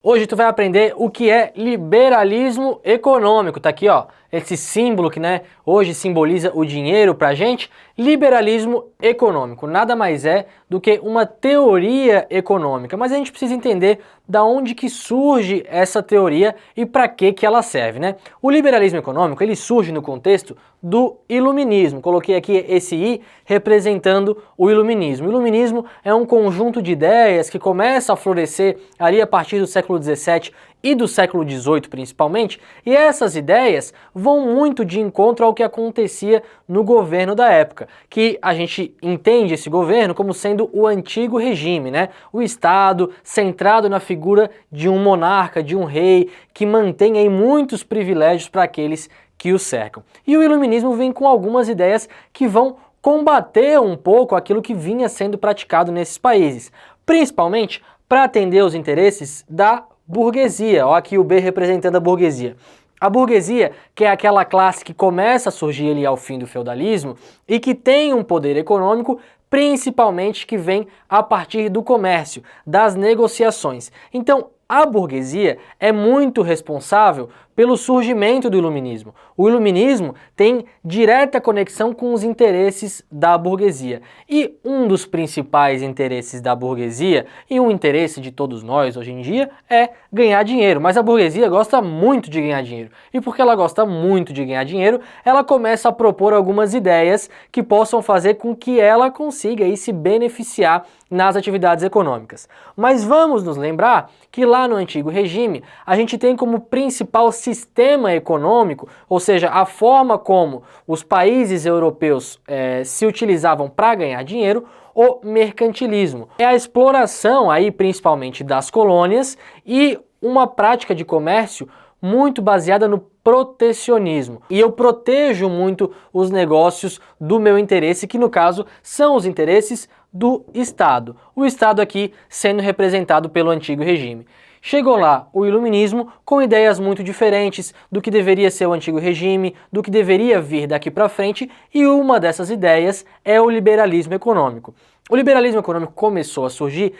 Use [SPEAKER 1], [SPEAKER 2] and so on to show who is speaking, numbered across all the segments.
[SPEAKER 1] Hoje tu vai aprender o que é liberalismo econômico, tá aqui ó, esse símbolo que hoje simboliza o dinheiro pra gente. Liberalismo econômico nada mais é do que uma teoria econômica, mas a gente precisa entender da onde que surge essa teoria e para que ela serve, né? O liberalismo econômico, ele surge no contexto do iluminismo. Coloquei aqui esse I representando o iluminismo. O iluminismo é um conjunto de ideias que começa a florescer ali a partir do século XVII e do século XVIII principalmente, e essas ideias vão muito de encontro ao que acontecia no governo da época, que a gente entende esse governo como sendo o antigo regime, né? O Estado centrado na figura de um monarca, de um rei, que mantém aí muitos privilégios para aqueles que o cercam. E o iluminismo vem com algumas ideias que vão combater um pouco aquilo que vinha sendo praticado nesses países, principalmente para atender os interesses da burguesia. Olha aqui o B representando a burguesia. A burguesia, que é aquela classe que começa a surgir ali ao fim do feudalismo e que tem um poder econômico, principalmente que vem a partir do comércio, das negociações. Então, a burguesia é muito responsável pelo surgimento do iluminismo. O iluminismo tem direta conexão com os interesses da burguesia. E um dos principais interesses da burguesia, e um interesse de todos nós hoje em dia, é ganhar dinheiro. Mas a burguesia gosta muito de ganhar dinheiro. E porque ela gosta muito de ganhar dinheiro, ela começa a propor algumas ideias que possam fazer com que ela consiga aí se beneficiar nas atividades econômicas. Mas vamos nos lembrar que lá no antigo regime, a gente tem como principal sistema econômico, ou seja, a forma como os países europeus se utilizavam para ganhar dinheiro, o mercantilismo. É a exploração aí principalmente das colônias e uma prática de comércio muito baseada no protecionismo. E eu protejo muito os negócios do meu interesse, que no caso são os interesses do Estado. O Estado aqui sendo representado pelo antigo regime. Chegou lá o iluminismo com ideias muito diferentes do que deveria ser o antigo regime, do que deveria vir daqui para frente, e uma dessas ideias é o liberalismo econômico. O liberalismo econômico começou a surgir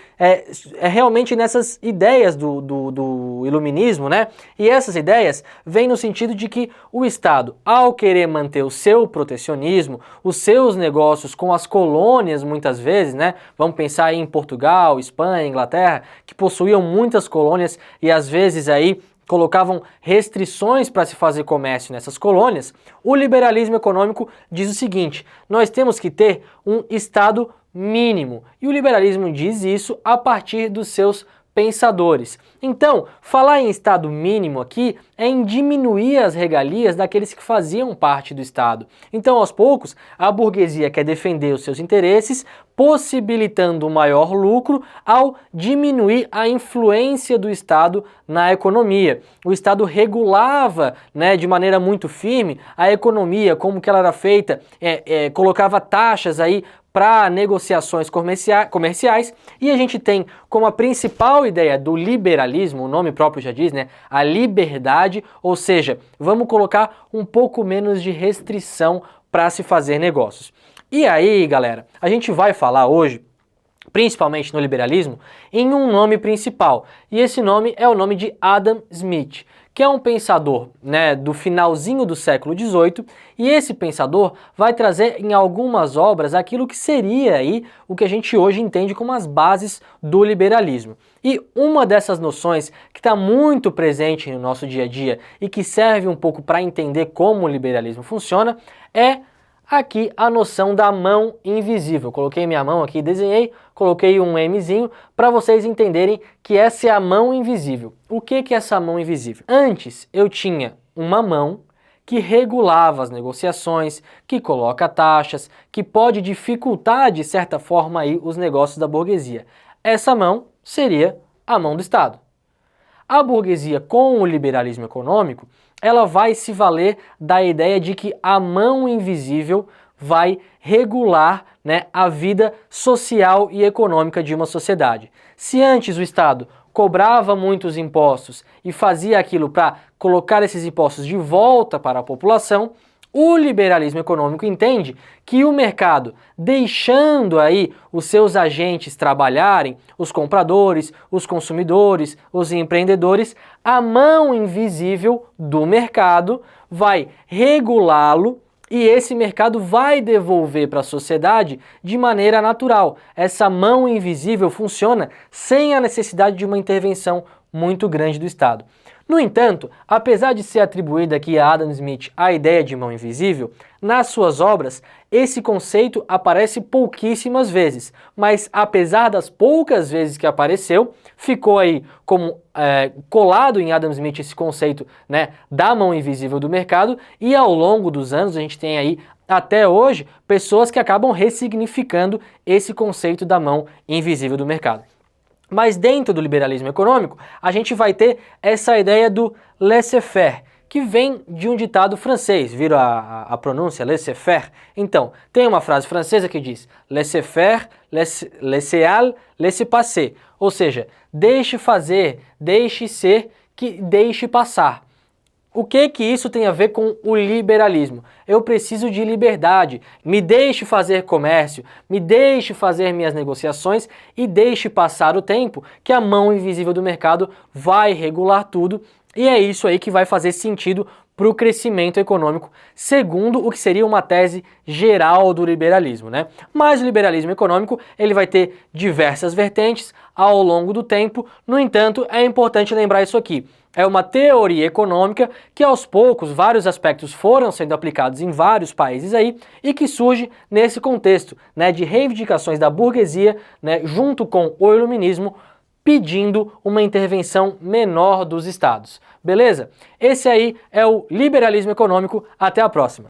[SPEAKER 1] realmente nessas ideias do iluminismo, né? E essas ideias vêm no sentido de que o Estado, ao querer manter o seu protecionismo, os seus negócios com as colônias muitas vezes, né? Vamos pensar aí em Portugal, Espanha, Inglaterra, que possuíam muitas colônias e às vezes aí colocavam restrições para se fazer comércio nessas colônias. O liberalismo econômico diz o seguinte: nós temos que ter um Estado mínimo. E o liberalismo diz isso a partir dos seus pensadores. Então, falar em Estado mínimo aqui é em diminuir as regalias daqueles que faziam parte do Estado. Então, aos poucos, a burguesia quer defender os seus interesses, possibilitando um maior lucro ao diminuir a influência do Estado na economia. O Estado regulava, de maneira muito firme a economia, como que ela era feita, colocava taxas aí para negociações comerciais, e a gente tem como a principal ideia do liberalismo, o nome próprio já diz, a liberdade, ou seja, vamos colocar um pouco menos de restrição para se fazer negócios. E aí, galera, a gente vai falar hoje, principalmente no liberalismo, em um nome principal, e esse nome é o nome de Adam Smith, que é um pensador do finalzinho do século XVIII, e esse pensador vai trazer em algumas obras aquilo que seria aí o que a gente hoje entende como as bases do liberalismo. E uma dessas noções que está muito presente no nosso dia a dia e que serve um pouco para entender como o liberalismo funciona é aqui a noção da mão invisível. Coloquei minha mão aqui, desenhei, coloquei um Mzinho para vocês entenderem que essa é a mão invisível. O que é essa mão invisível? Antes eu tinha uma mão que regulava as negociações, que coloca taxas, que pode dificultar de certa forma aí os negócios da burguesia. Essa mão seria a mão do Estado. A burguesia, com o liberalismo econômico, ela vai se valer da ideia de que a mão invisível vai regular a vida social e econômica de uma sociedade. Se antes o Estado cobrava muitos impostos e fazia aquilo para colocar esses impostos de volta para a população, O liberalismo econômico entende que o mercado, deixando aí os seus agentes trabalharem, os compradores, os consumidores, os empreendedores, a mão invisível do mercado vai regulá-lo e esse mercado vai devolver para a sociedade de maneira natural. Essa mão invisível funciona sem a necessidade de uma intervenção muito grande do Estado. No entanto, apesar de ser atribuída aqui a Adam Smith a ideia de mão invisível, nas suas obras esse conceito aparece pouquíssimas vezes, mas apesar das poucas vezes que apareceu, ficou aí como colado em Adam Smith esse conceito, né, da mão invisível do mercado, e ao longo dos anos a gente tem aí até hoje pessoas que acabam ressignificando esse conceito da mão invisível do mercado. Mas dentro do liberalismo econômico, a gente vai ter essa ideia do laissez-faire, que vem de um ditado francês. Viram a pronúncia laissez-faire? Então, tem uma frase francesa que diz laissez-faire, laissez-aller, laissez-passer. Ou seja, deixe fazer, deixe ser, que deixe passar. O que isso tem a ver com o liberalismo? Eu preciso de liberdade, me deixe fazer comércio, me deixe fazer minhas negociações e deixe passar o tempo que a mão invisível do mercado vai regular tudo, e é isso aí que vai fazer sentido para o crescimento econômico, segundo o que seria uma tese geral do liberalismo, né? Mas o liberalismo econômico, ele vai ter diversas vertentes ao longo do tempo. No entanto, é importante lembrar isso aqui. É uma teoria econômica que aos poucos vários aspectos foram sendo aplicados em vários países aí e que surge nesse contexto, né, de reivindicações da burguesia, né, junto com o iluminismo, pedindo uma intervenção menor dos estados. Beleza? Esse aí é o liberalismo econômico. Até a próxima.